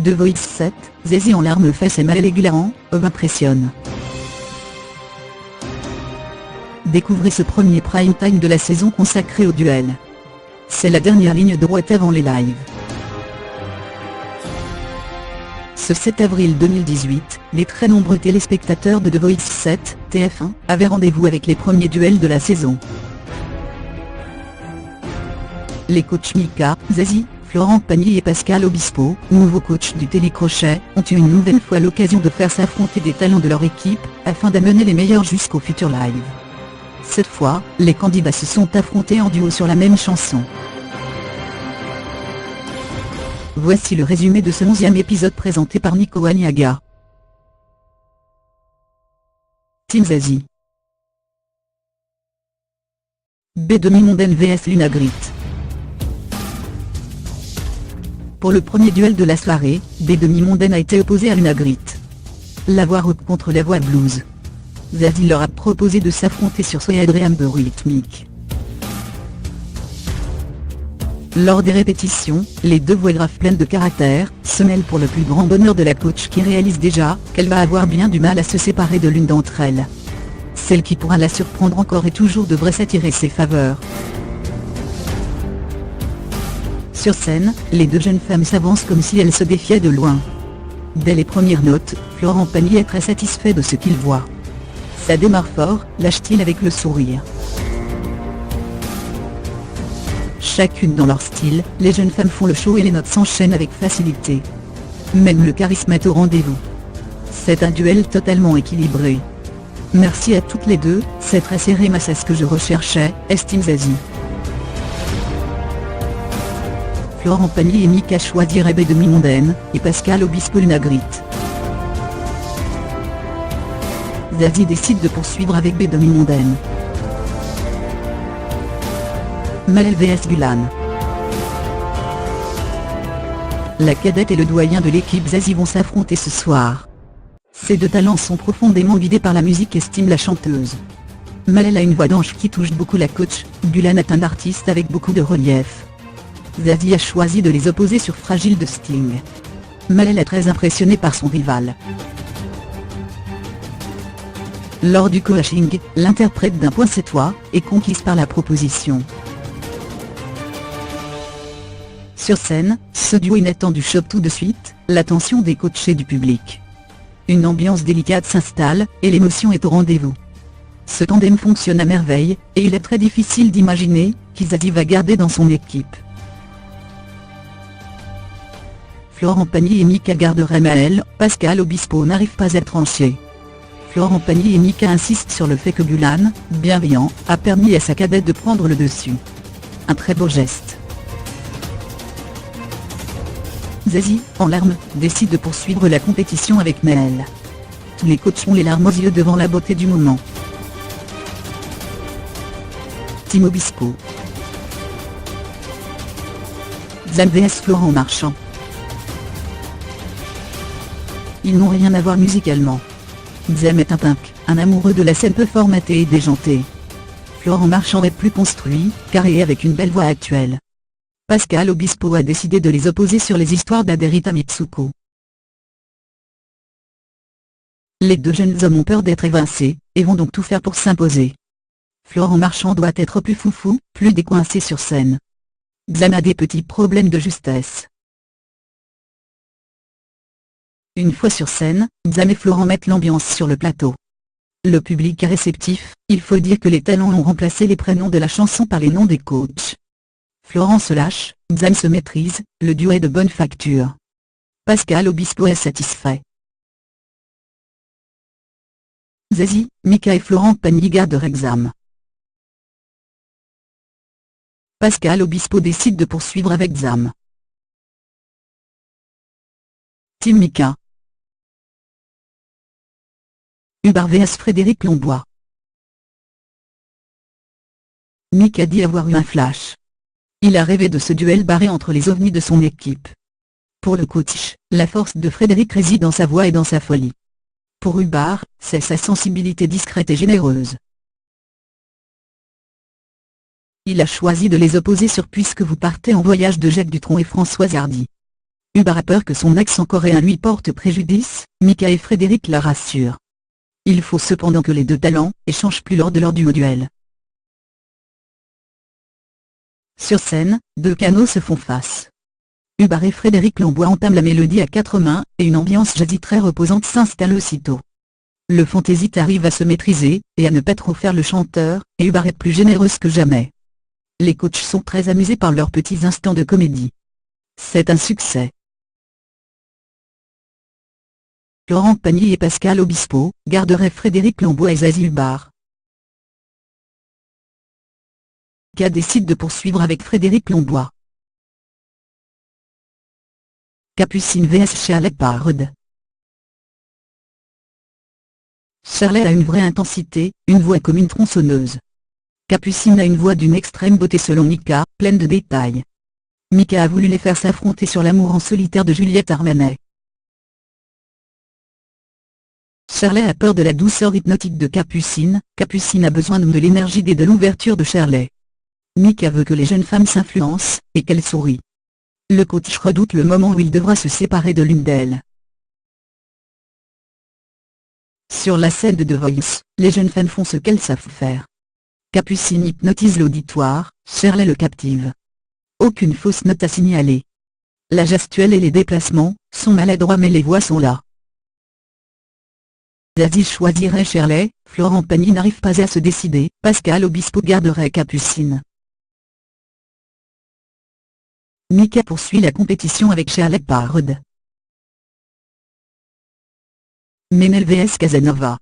The Voice 7, Zazie en larmes face et Maëlle Guilherand, impressionne. Découvrez ce premier prime time de la saison consacré au duel. C'est la dernière ligne droite avant les lives. Ce 7 avril 2018, les très nombreux téléspectateurs de The Voice 7, TF1, avaient rendez-vous avec les premiers duels de la saison. Les coachs Mika, Zazie, Florent Pagny et Pascal Obispo, nouveaux coachs du télécrochet, ont eu une nouvelle fois l'occasion de faire s'affronter des talents de leur équipe, afin d'amener les meilleurs jusqu'au futur live. Cette fois, les candidats se sont affrontés en duo sur la même chanson. Voici le résumé de ce 11e épisode présenté par Nico Aniaga. Team Zazie. B demi-mondaine vs Lunagrit. Pour le premier duel de la soirée, B demi-mondaine a été opposée à Lunagrit. La voix rock contre la voix blues. Zazie leur a proposé de s'affronter sur Soy Dream rythmique. Lors des répétitions, les deux voix graves pleines de caractère se mêlent pour le plus grand bonheur de la coach qui réalise déjà qu'elle va avoir bien du mal à se séparer de l'une d'entre elles. Celle qui pourra la surprendre encore et toujours devrait s'attirer ses faveurs. Sur scène, les deux jeunes femmes s'avancent comme si elles se défiaient de loin. Dès les premières notes, Florent Pagny est très satisfait de ce qu'il voit. Ça démarre fort, lâche-t-il avec le sourire. Chacune dans leur style, les jeunes femmes font le show et les notes s'enchaînent avec facilité. Même le charisme est au rendez-vous. C'est un duel totalement équilibré. Merci à toutes les deux, c'est très serré mais c'est ce que je recherchais, estime Zazie. Florent Pagny et Mika choisiraient B demi-mondaine, et Pascal Obispo Lunagrit. Zazie décide de poursuivre avec B demi-mondaine. Maëlle vs Gulan. La cadette et le doyen de l'équipe Zazie vont s'affronter ce soir. Ces deux talents sont profondément guidés par la musique, estime la chanteuse. Maëlle a une voix d'ange qui touche beaucoup la coach, Gulan est un artiste avec beaucoup de relief. Zazie a choisi de les opposer sur Fragile de Sting. Maëlle est très impressionnée par son rival. Lors du coaching, l'interprète d'un point c'est toi, est conquise par la proposition. Sur scène, ce duo inattendu chope tout de suite l'attention des coachs et du public. Une ambiance délicate s'installe, et l'émotion est au rendez-vous. Ce tandem fonctionne à merveille, et il est très difficile d'imaginer qui Zazie va garder dans son équipe. Florent Pagny et Mika garderaient Maëlle, Pascal Obispo n'arrive pas à trancher. Florent Pagny et Mika insistent sur le fait que Gulan, bienveillant, a permis à sa cadette de prendre le dessus. Un très beau geste. Zazie, en larmes, décide de poursuivre la compétition avec Maëlle. Tous les coachs ont les larmes aux yeux devant la beauté du moment. Team Obispo. Zam vs Florent Marchand. Ils n'ont rien à voir musicalement. Zam est un punk, un amoureux de la scène peu formaté et déjanté. Florent Marchand est plus construit, carré avec une belle voix actuelle. Pascal Obispo a décidé de les opposer sur les histoires d'Aderita Mitsuko. Les deux jeunes hommes ont peur d'être évincés, et vont donc tout faire pour s'imposer. Florent Marchand doit être plus foufou, plus décoincé sur scène. Zam a des petits problèmes de justesse. Une fois sur scène, Zam et Florent mettent l'ambiance sur le plateau. Le public est réceptif, il faut dire que les talents ont remplacé les prénoms de la chanson par les noms des coachs. Florent se lâche, Zam se maîtrise, le duo est de bonne facture. Pascal Obispo est satisfait. Zazie, Mika et Florent Pagny garderaient Zam. Pascal Obispo décide de poursuivre avec Zam. Team Mika. Hubert vs Frédéric Lombois. Mika dit avoir eu un flash. Il a rêvé de ce duel barré entre les ovnis de son équipe. Pour le coach, la force de Frédéric réside dans sa voix et dans sa folie. Pour Hubert, c'est sa sensibilité discrète et généreuse. Il a choisi de les opposer sur Puisque vous partez en voyage de Jacques Dutronc et Françoise Hardy. Hubert a peur que son accent coréen lui porte préjudice, Mika et Frédéric la rassurent. Il faut cependant que les deux talents échangent plus lors de leur duo-duel. Sur scène, deux canaux se font face. Hubert et Frédéric Lambois entament la mélodie à quatre mains, et une ambiance jazzy très reposante s'installe aussitôt. Le fantaisiste arrive à se maîtriser, et à ne pas trop faire le chanteur, et Hubert est plus généreuse que jamais. Les coachs sont très amusés par leurs petits instants de comédie. C'est un succès. Laurent Pagny et Pascal Obispo garderaient Frédéric Lambois et Zazie Hubbard. Mika décide de poursuivre avec Frédéric Lambois. Capucine vs Charlotte Parde. Charlotte a une vraie intensité, une voix comme une tronçonneuse. Capucine a une voix d'une extrême beauté selon Mika, pleine de détails. Mika a voulu les faire s'affronter sur l'amour en solitaire de Juliette Armanet. Charlotte a peur de la douceur hypnotique de Capucine, Capucine a besoin de l'énergie et de l'ouverture de Charlotte. Mika veut que les jeunes femmes s'influencent, et qu'elles sourient. Le coach redoute le moment où il devra se séparer de l'une d'elles. Sur la scène de The Voice, les jeunes femmes font ce qu'elles savent faire. Capucine hypnotise l'auditoire, Charlotte le captive. Aucune fausse note à signaler. La gestuelle et les déplacements sont maladroits mais les voix sont là. Zazie choisirait Charlotte, Laurent Pagny n'arrive pas à se décider, Pascal Obispo garderait Capucine. Mika poursuit la compétition avec Charlotte Parde. Memel vs Casanova.